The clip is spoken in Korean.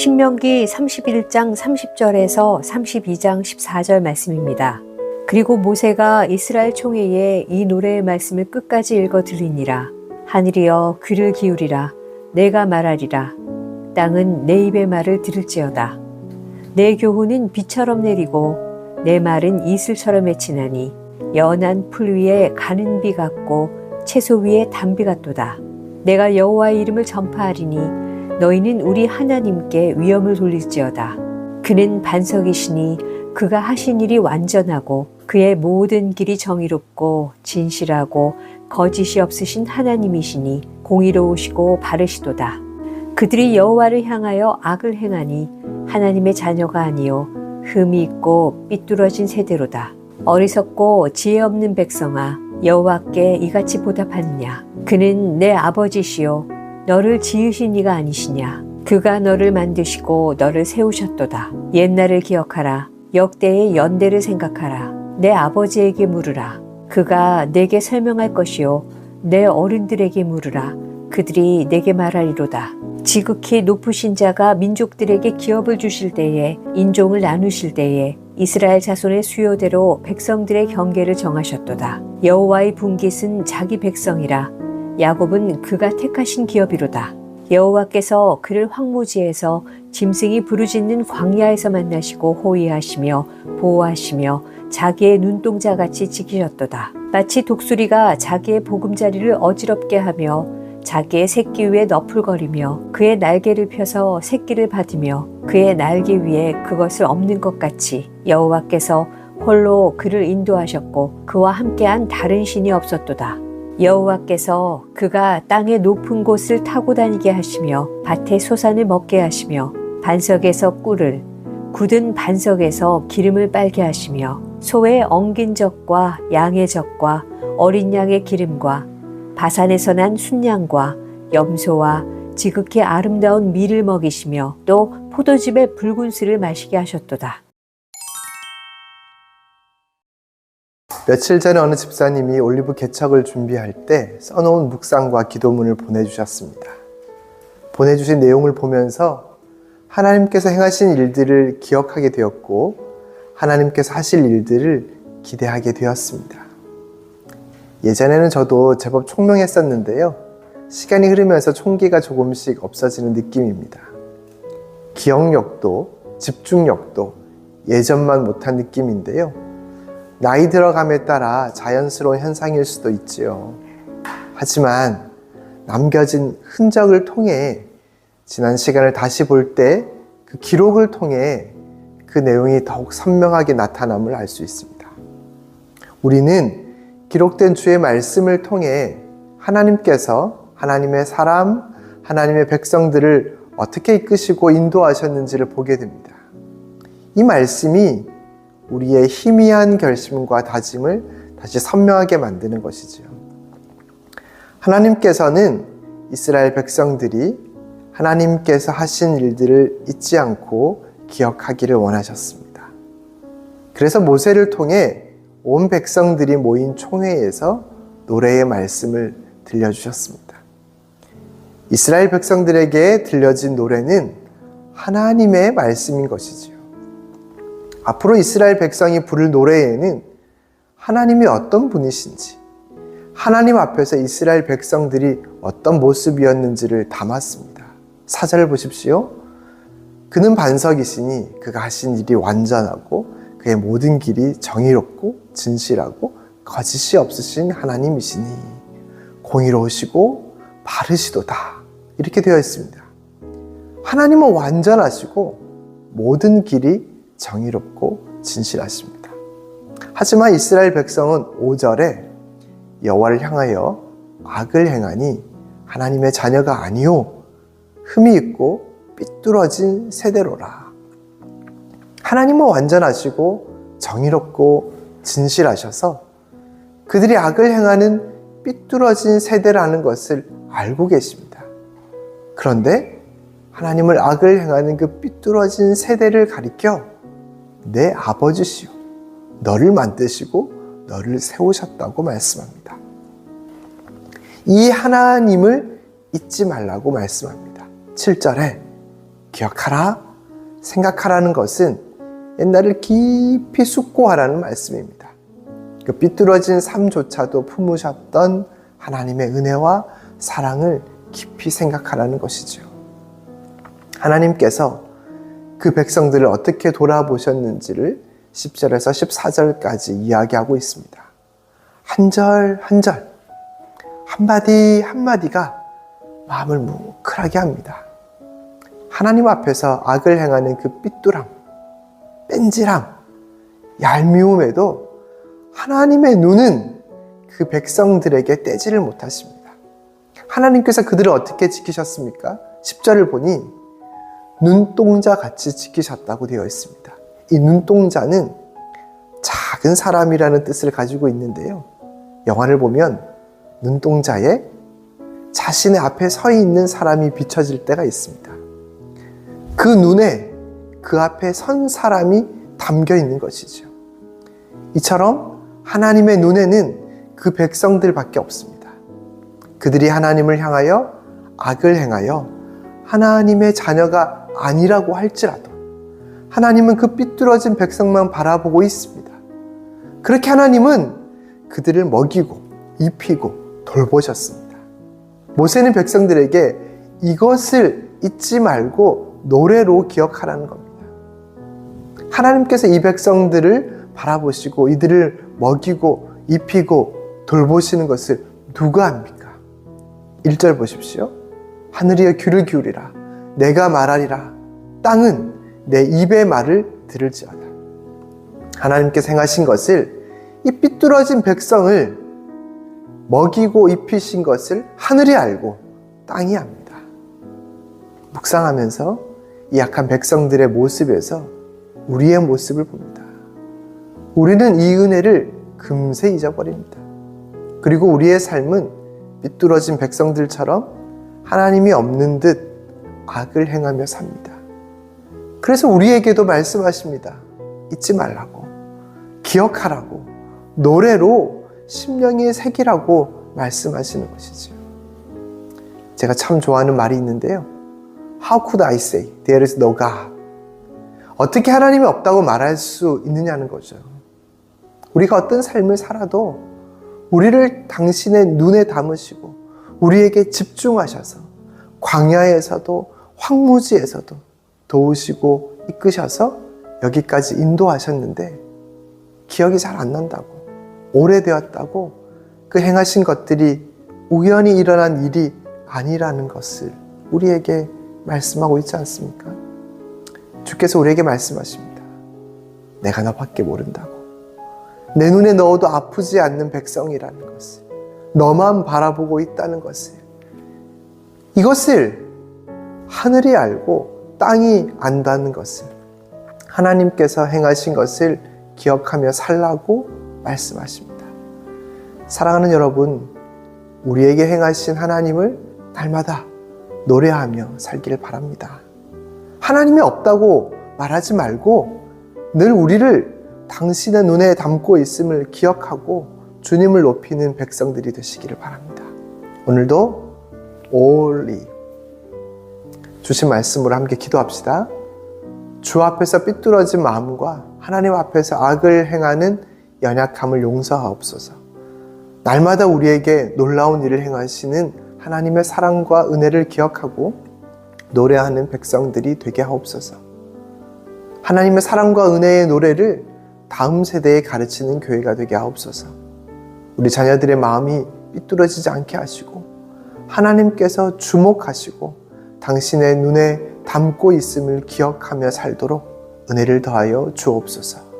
신명기 31장 30절에서 32장 14절 말씀입니다. 그리고 모세가 이스라엘 총회에 이 노래의 말씀을 끝까지 읽어 들리니라. 하늘이여 귀를 기울이라. 내가 말하리라. 땅은 내 입의 말을 들을지어다. 내 교훈은 비처럼 내리고 내 말은 이슬처럼 맺히나니 연한 풀 위에 가는 비 같고 채소 위에 담비 같도다. 내가 여호와의 이름을 전파하리니 너희는 우리 하나님께 위엄을 돌릴지어다. 그는 반석이시니 그가 하신 일이 완전하고 그의 모든 길이 정의롭고 진실하고 거짓이 없으신 하나님이시니 공의로우시고 바르시도다. 그들이 여호와를 향하여 악을 행하니 하나님의 자녀가 아니요 흠이 있고 삐뚤어진 세대로다. 어리석고 지혜 없는 백성아, 여호와께 이같이 보답하느냐. 그는 내 아버지시요 너를 지으신 이가 아니시냐. 그가 너를 만드시고 너를 세우셨도다. 옛날을 기억하라. 역대의 연대를 생각하라. 내 아버지에게 물으라. 그가 내게 설명할 것이요 내 어른들에게 물으라. 그들이 내게 말하리로다. 지극히 높으신 자가 민족들에게 기업을 주실 때에, 인종을 나누실 때에 이스라엘 자손의 수요대로 백성들의 경계를 정하셨도다. 여호와의 분깃은 자기 백성이라. 야곱은 그가 택하신 기업이로다. 여호와께서 그를 황무지에서 짐승이 부르짖는 광야에서 만나시고 호위하시며 보호하시며 자기의 눈동자같이 지키셨도다. 마치 독수리가 자기의 보금자리를 어지럽게 하며 자기의 새끼 위에 너풀거리며 그의 날개를 펴서 새끼를 받으며 그의 날개 위에 그것을 엎는 것 같이 여호와께서 홀로 그를 인도하셨고 그와 함께한 다른 신이 없었도다. 여호와께서 그가 땅의 높은 곳을 타고 다니게 하시며 밭의 소산을 먹게 하시며 반석에서 꿀을, 굳은 반석에서 기름을 빨게 하시며 소의 엉긴 젖과 양의 젖과 어린 양의 기름과 바산에서 난 순양과 염소와 지극히 아름다운 밀을 먹이시며 또 포도즙의 붉은 술을 마시게 하셨도다. 며칠 전에 어느 집사님이 올리브 개척을 준비할 때 써놓은 묵상과 기도문을 보내주셨습니다. 보내주신 내용을 보면서 하나님께서 행하신 일들을 기억하게 되었고 하나님께서 하실 일들을 기대하게 되었습니다. 예전에는 저도 제법 총명했었는데요. 시간이 흐르면서 총기가 조금씩 없어지는 느낌입니다. 기억력도 집중력도 예전만 못한 느낌인데요. 나이 들어감에 따라 자연스러운 현상일 수도 있지요. 하지만 남겨진 흔적을 통해 지난 시간을 다시 볼 때 그 기록을 통해 그 내용이 더욱 선명하게 나타남을 알 수 있습니다. 우리는 기록된 주의 말씀을 통해 하나님께서 하나님의 사람, 하나님의 백성들을 어떻게 이끄시고 인도하셨는지를 보게 됩니다. 이 말씀이 우리의 희미한 결심과 다짐을 다시 선명하게 만드는 것이지요. 하나님께서는 이스라엘 백성들이 하나님께서 하신 일들을 잊지 않고 기억하기를 원하셨습니다. 그래서 모세를 통해 온 백성들이 모인 총회에서 노래의 말씀을 들려주셨습니다. 이스라엘 백성들에게 들려진 노래는 하나님의 말씀인 것이지요. 앞으로 이스라엘 백성이 부를 노래에는 하나님이 어떤 분이신지, 하나님 앞에서 이스라엘 백성들이 어떤 모습이었는지를 담았습니다. 4절을 보십시오. 그는 반석이시니 그가 하신 일이 완전하고 그의 모든 길이 정의롭고 진실하고 거짓이 없으신 하나님이시니 공의로우시고 바르시도다. 이렇게 되어 있습니다. 하나님은 완전하시고 모든 길이 정의롭고 진실하십니다. 하지만 이스라엘 백성은 5절에 여호와를 향하여 악을 행하니 하나님의 자녀가 아니요 흠이 있고 삐뚤어진 세대로라. 하나님은 완전하시고 정의롭고 진실하셔서 그들이 악을 행하는 삐뚤어진 세대라는 것을 알고 계십니다. 그런데 하나님을 악을 행하는 그 삐뚤어진 세대를 가리켜 내 아버지시요 너를 만드시고 너를 세우셨다고 말씀합니다. 이 하나님을 잊지 말라고 말씀합니다. 7절에 기억하라, 생각하라는 것은 옛날을 깊이 숙고하라는 말씀입니다. 그 삐뚤어진 삶조차도 품으셨던 하나님의 은혜와 사랑을 깊이 생각하라는 것이죠. 하나님께서 그 백성들을 어떻게 돌아보셨는지를 10절에서 14절까지 이야기하고 있습니다. 한 절 한 절, 한마디 한마디가 마음을 뭉클하게 합니다. 하나님 앞에서 악을 행하는 그 삐뚤함, 뺀질함, 얄미움에도 하나님의 눈은 그 백성들에게 떼지를 못하십니다. 하나님께서 그들을 어떻게 지키셨습니까? 10절을 보니 눈동자 같이 지키셨다고 되어 있습니다. 이 눈동자는 작은 사람이라는 뜻을 가지고 있는데요. 영화를 보면 눈동자에 자신의 앞에 서 있는 사람이 비춰질 때가 있습니다. 그 눈에 그 앞에 선 사람이 담겨 있는 것이죠. 이처럼 하나님의 눈에는 그 백성들밖에 없습니다. 그들이 하나님을 향하여 악을 행하여 하나님의 자녀가 아니라고 할지라도 하나님은 그 삐뚤어진 백성만 바라보고 있습니다. 그렇게 하나님은 그들을 먹이고 입히고 돌보셨습니다. 모세는 백성들에게 이것을 잊지 말고 노래로 기억하라는 겁니다. 하나님께서 이 백성들을 바라보시고 이들을 먹이고 입히고 돌보시는 것을 누가 합니까? 1절 보십시오. 하늘이여 귀를 기울이라. 내가 말하리라. 땅은 내 입의 말을 들을지어다. 하나님께서 행하신 것을, 이 삐뚤어진 백성을 먹이고 입히신 것을 하늘이 알고 땅이 압니다. 묵상하면서 이 약한 백성들의 모습에서 우리의 모습을 봅니다. 우리는 이 은혜를 금세 잊어버립니다. 그리고 우리의 삶은 삐뚤어진 백성들처럼 하나님이 없는 듯 악을 행하며 삽니다. 그래서 우리에게도 말씀하십니다. 잊지 말라고, 기억하라고, 노래로 심령에 새기라고 말씀하시는 것이죠. 제가 참 좋아하는 말이 있는데요. How could I say there is no God? 어떻게 하나님이 없다고 말할 수 있느냐는 거죠. 우리가 어떤 삶을 살아도 우리를 당신의 눈에 담으시고 우리에게 집중하셔서 광야에서도 황무지에서도 도우시고 이끄셔서 여기까지 인도하셨는데 기억이 잘 안 난다고, 오래되었다고, 그 행하신 것들이 우연히 일어난 일이 아니라는 것을 우리에게 말씀하고 있지 않습니까? 주께서 우리에게 말씀하십니다. 내가 너밖에 모른다고. 내 눈에 넣어도 아프지 않는 백성이라는 것을, 너만 바라보고 있다는 것을, 이것을 하늘이 알고 땅이 안다는 것을, 하나님께서 행하신 것을 기억하며 살라고 말씀하십니다. 사랑하는 여러분, 우리에게 행하신 하나님을 날마다 노래하며 살기를 바랍니다. 하나님이 없다고 말하지 말고 늘 우리를 당신의 눈에 담고 있음을 기억하고 주님을 높이는 백성들이 되시기를 바랍니다. 오늘도 올리 주신 말씀으로 함께 기도합시다. 주 앞에서 삐뚤어진 마음과 하나님 앞에서 악을 행하는 연약함을 용서하옵소서. 날마다 우리에게 놀라운 일을 행하시는 하나님의 사랑과 은혜를 기억하고 노래하는 백성들이 되게 하옵소서. 하나님의 사랑과 은혜의 노래를 다음 세대에 가르치는 교회가 되게 하옵소서. 우리 자녀들의 마음이 삐뚤어지지 않게 하시고 하나님께서 주목하시고 당신의 눈에 담고 있음을 기억하며 살도록 은혜를 더하여 주옵소서.